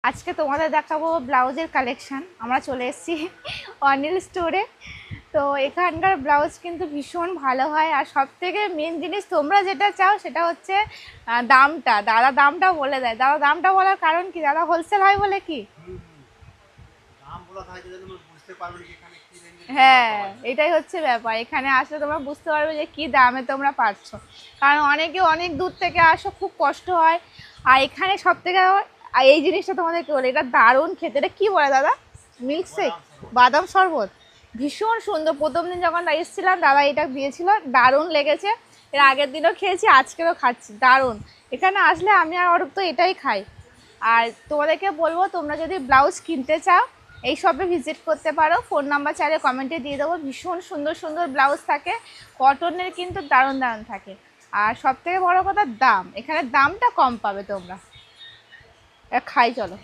আজকে তোমাদের দেখাবো ব্লাউজের কালেকশন। আমরা চলে এসেছি অনিল স্টোরে। তো এখানকার ব্লাউজ কিন্তু ভীষণ ভালো হয়, আর সব থেকে মেন জিনিস তোমরা যেটা চাও সেটা হচ্ছে দামটা। দাদা দামটা বলে দেয়। দাদা দামটা বলার কারণ কি? দাদা হোলসেল হয় বলে কি? হ্যাঁ, এটাই হচ্ছে ব্যাপার। এখানে আসলে তোমরা বুঝতে পারবে যে কি দামে তোমরা পাচ্ছ, কারণ অনেকে অনেক দূর থেকে আসো, খুব কষ্ট হয়। আর এখানে সব থেকে এই জিনিসটা তোমাদেরকে বলে, এটা দারুণ খেতে। এটা কি বলে দাদা? মিল্কশেক, বাদাম শরবত, ভীষণ সুন্দর। প্রথম দিন যখন এসেছিলাম দাদা এটা দিয়েছিল, দারুণ লেগেছে। এর আগের দিনও খেয়েছি, আজকেরও খাচ্ছি, দারুণ। এখানে আসলে আমি আর অরূপ তো এটাই খাই। আর তোমাদেরকে বলবো, তোমরা যদি ব্লাউজ কিনতে চাও এই শপে ভিজিট করতে পারো। ফোন নাম্বার চাইলে কমেন্টে দিয়ে দেবো। ভীষণ সুন্দর সুন্দর ব্লাউজ থাকে, কটনের কিন্তু দারুণ দারুণ থাকে। আর সব থেকে বড়ো কথা, দাম, এখানে দামটা কম পাবে তোমরা। খাই চলো।